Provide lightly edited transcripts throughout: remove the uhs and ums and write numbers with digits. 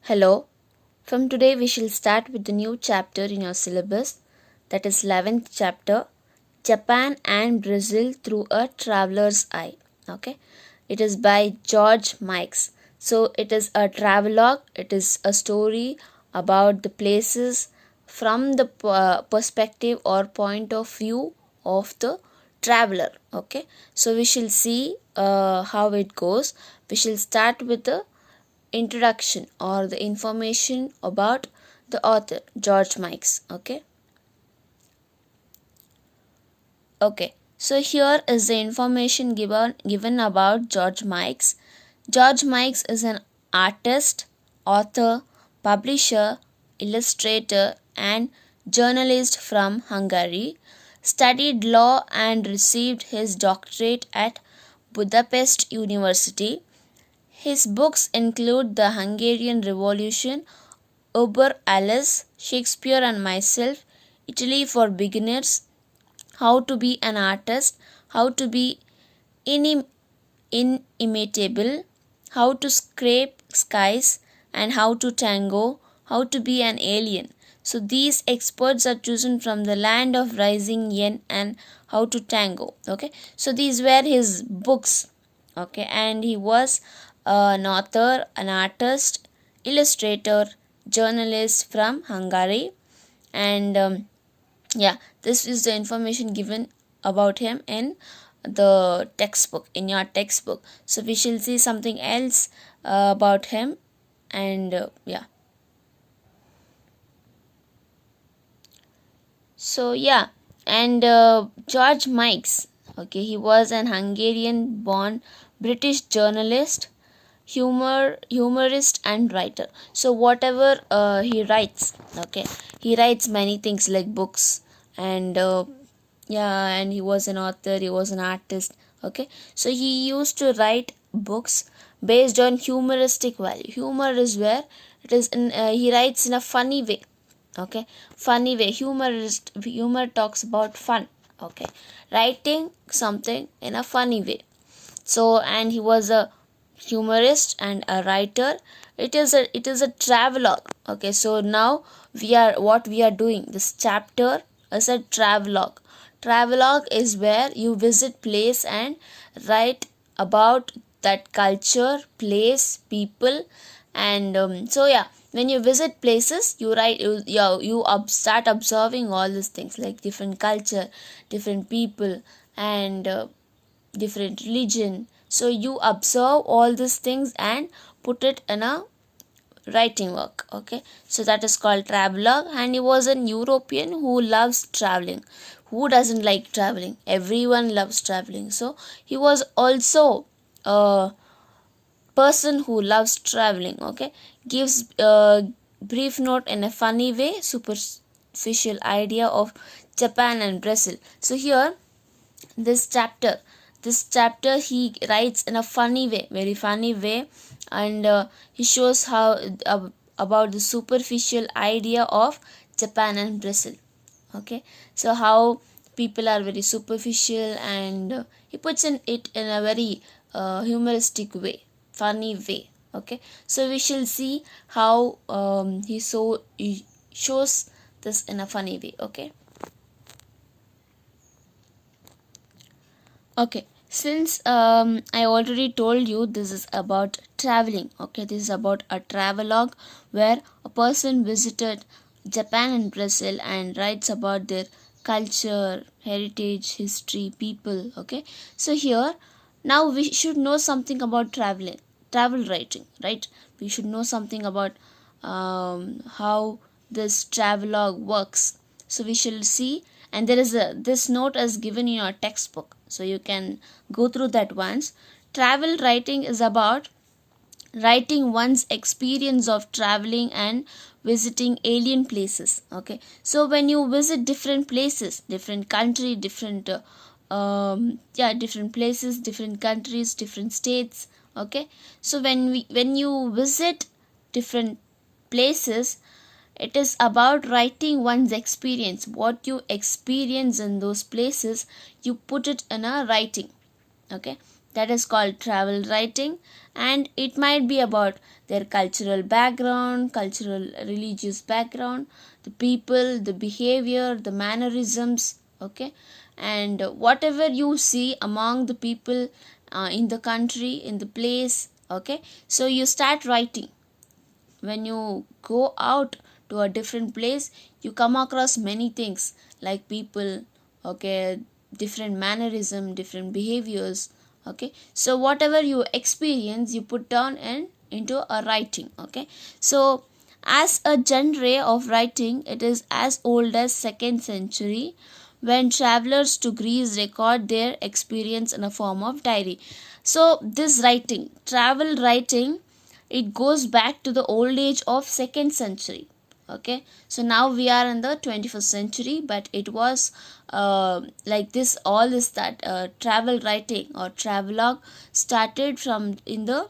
Hello. From today we shall start with the new chapter in your syllabus, that is 11th chapter, Japan and Brazil through a traveler's eye. Okay? It is by George Mikes. So it is a travelogue, it is a story about the places from the perspective or point of view of the traveler. Okay? So we shall see how it goes. We shall start with the introduction or the information about the author George Mikes. Okay, so here is the information given about George Mikes. George Mikes is an artist, author, publisher, illustrator and journalist from Hungary. Studied law and received his doctorate at Budapest University. His books include The Hungarian Revolution, Uber Alice, Shakespeare and Myself, Italy for Beginners, How to Be an Artist, How to Be Inimitable, How to Scrape Skies, and How to Tango, How to Be an Alien. So these experts are chosen from the land of rising yen and How to Tango. Okay, so these were his books. Okay, and he was an author, an artist, illustrator, journalist from Hungary. And yeah, this is the information given about him in the textbook, in your textbook. So we shall see something else about him. And yeah, so yeah, and George Mikes, okay, he was an Hungarian born British journalist, humorist and writer. So whatever he writes, okay, he writes many things like books and yeah, and he was an author, he was an artist. Okay, so he used to write books based on humoristic value. Humor is where it is in he writes in a funny way. Okay, funny way. Humor talks about fun. Okay, writing something in a funny way. So, and he was a humorist and a writer. It is a travelogue. Okay, so now we are doing this chapter is a travelogue. Travelogue is where you visit place and write about that culture, place, people. And so yeah, when you visit places you write start observing all these things like different culture, different people, and different religion. So you observe all these things and put it in a writing work. Okay, so that is called travelogue. And he was an European who loves traveling. Who doesn't like traveling? Everyone loves traveling. So he was also a person who loves traveling. Okay, gives a brief note in a funny way, superficial idea of Japan and Brazil. So here this chapter he writes in a funny way, very funny way. And he shows how about the superficial idea of Japan and Brazil. Okay, so how people are very superficial, and he puts it in a very humoristic way, funny way. Okay, so we shall see how he shows this in a funny way. Okay, since I already told you this is about traveling. Okay, this is about a travelogue where a person visited Japan and Brazil and writes about their culture, heritage, history, people. Okay, so here now we should know something about travel writing, right? We should know something about how this travelogue works. So we shall see, and there is a this note is given in your textbook, so you can go through that once. Travel writing is about writing one's experience of traveling and visiting alien places. Okay, so when you visit different places, different country, different different places, different countries, different states. Okay, so when you visit different places, it is about writing one's experience. What you experience in those places, you put it in a writing. Okay, that is called travel writing. And it might be about their cultural background, cultural religious background, the people, the behavior, the mannerisms, okay, and whatever you see among the people in the country, in the place, okay. So you start writing. When you go out to a different place, you come across many things like people, okay, different mannerism, different behaviors, okay. So whatever you experience, you put down and into a writing, okay. So as a genre of writing, it is as old as 2nd century, when travelers to Greece record their experience in a form of diary. So this writing, travel writing, it goes back to the old age of 2nd century, okay. So now we are in the 21st century, but it was like this, all this, that travel writing or travelogue started from in the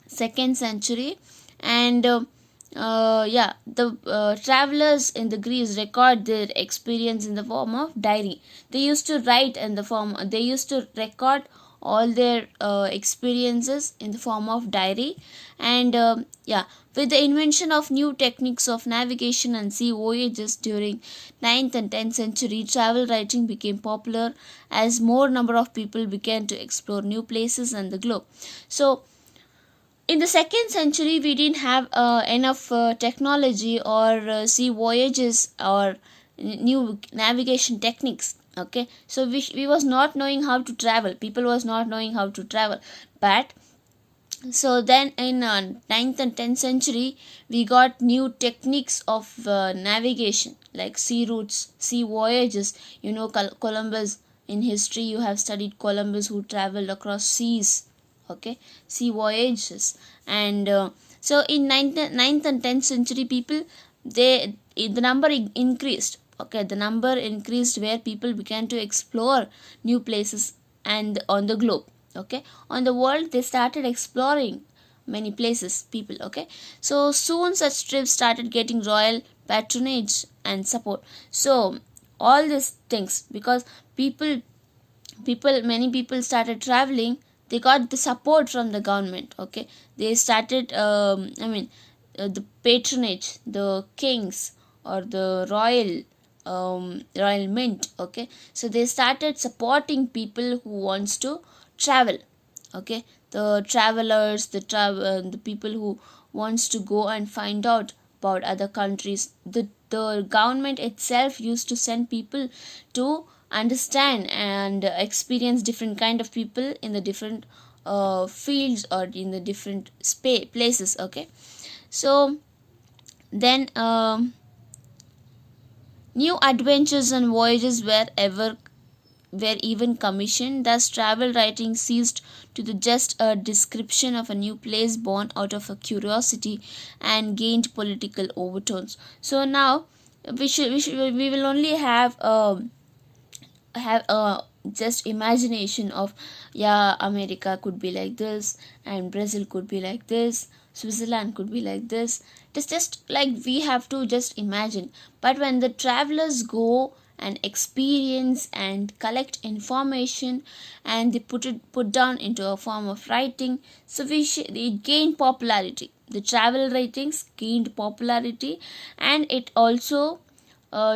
2nd century. And yeah, the travelers in the Greece record their experience in the form of diary. They used to write in the form, they used to record all their experiences in the form of diary. And yeah, with the invention of new techniques of navigation and sea voyages during 9th and 10th century, travel writing became popular as more number of people began to explore new places and the globe. So in the 2nd century, we didn't have enough technology or sea voyages or new navigation techniques, okay. So we was not knowing how to travel, people was not knowing how to travel. But so then in 9th and 10th century, we got new techniques of navigation like sea routes, sea voyages. You know, Columbus, in history you have studied Columbus, who traveled across seas, okay, sea voyages. And so in ninth and 10th century, people, the number increased, okay, the number increased, where people began to explore new places and on the globe, okay, on the world. They started exploring many places, people, okay. So soon such trips started getting royal patronage and support. So all these things, because many people started traveling, they got the support from the government, okay. They started the patronage, the kings or the royal mint, okay. So they started supporting people who wants to travel, okay. The travelers, the people who wants to go and find out about other countries, the government itself used to send people to understand and experience different kind of people in the different fields or in the different places, okay. So then new adventures and voyages were even commissioned. Thus, travel writing ceased to be just a description of a new place born out of a curiosity and gained political overtones. So now we will only have a just imagination of, yeah, America could be like this, and Brazil could be like this, Switzerland could be like this. It's just like we have to just imagine. But when the travelers go and experience and collect information, and they put down into a form of writing, so it gained popularity. The travel writings gained popularity, and it also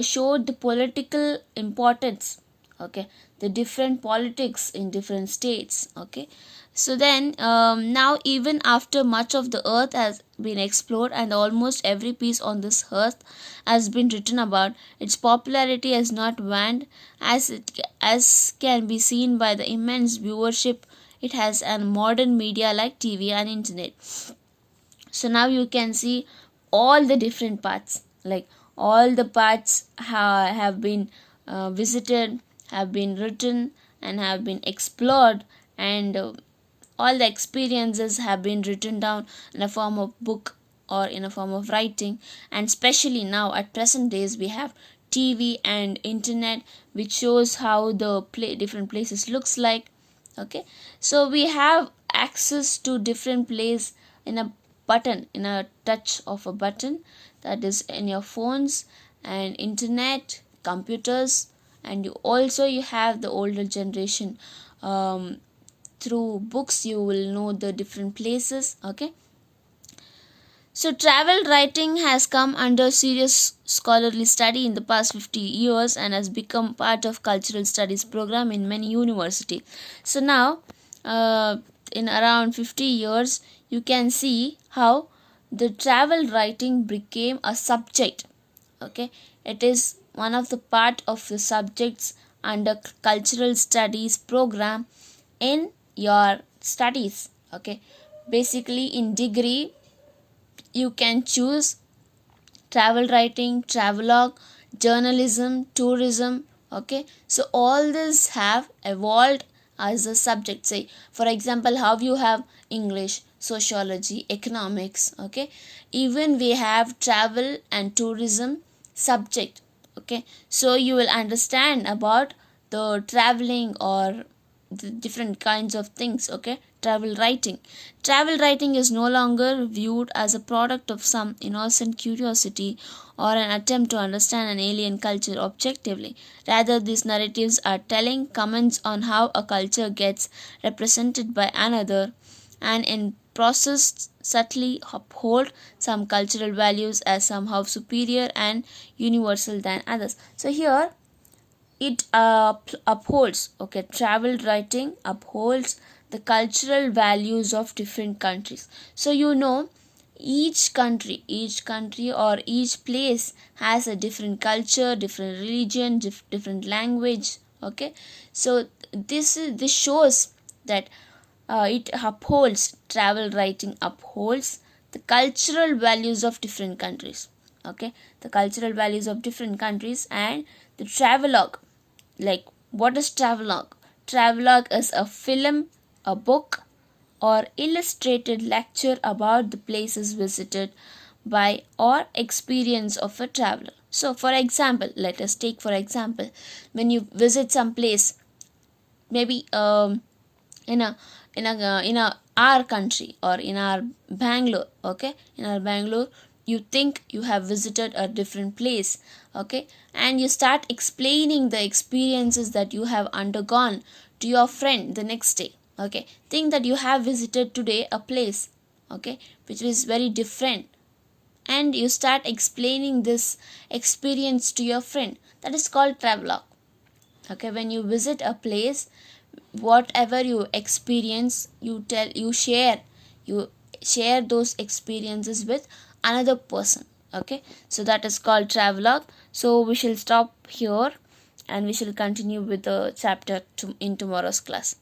showed the political importance, okay, the different politics in different states, okay. So then now, even after much of the earth has been explored and almost every piece on this earth has been written about, its popularity has not waned, as can be seen by the immense viewership it has on modern media like TV and internet. So now you can see all the different parts, like all the parts have been visited, have been written, and have been explored. And all the experiences have been written down in a form of book or in a form of writing. And especially now at present days, we have TV and internet, which shows how the different places looks like, okay. So we have access to different place in a button, in a touch of a button, that is in your phones and internet, computers. And you have the older generation, through books you will know the different places. Okay, so travel writing has come under serious scholarly study in the past 50 years and has become part of cultural studies program in many universities. So now, in around 50 years, you can see how the travel writing became a subject. Okay, it is one of the part of the subjects under cultural studies program in your studies. Okay, basically in degree you can choose travel writing, travelogue, journalism, tourism. Okay, so all this have evolved as a subject. Say for example, how you have English, sociology, economics. Okay, even we have travel and tourism subject. Okay, so you will understand about the traveling or the different kinds of things. Okay, travel writing is no longer viewed as a product of some innocent curiosity or an attempt to understand an alien culture objectively. Rather, these narratives are telling comments on how a culture gets represented by another, and in process subtly uphold some cultural values as somehow superior and universal than others. So here it upholds, okay, travel writing upholds the cultural values of different countries. So each country or each place has a different culture, different religion, different language. Okay, so this shows that it upholds, travel writing upholds the cultural values of different countries. Okay, the cultural values of different countries. And the travelogue, like, what is travelogue? Travelogue is a film, a book, or illustrated lecture about the places visited by or experience of a traveler. So for example, let us take for example, when you visit some place, maybe in a in a our country or in our Bangalore. Okay, in our Bangalore, you think you have visited a different place. Okay, and you start explaining the experiences that you have undergone to your friend the next day. Okay, think that you have visited today a place, okay, which is very different, and you start explaining this experience to your friend. That is called travelogue. Okay, when you visit a place, whatever you experience, you share those experiences with another person. Okay, so that is called travelogue. So we shall stop here and we shall continue with the chapter in tomorrow's class.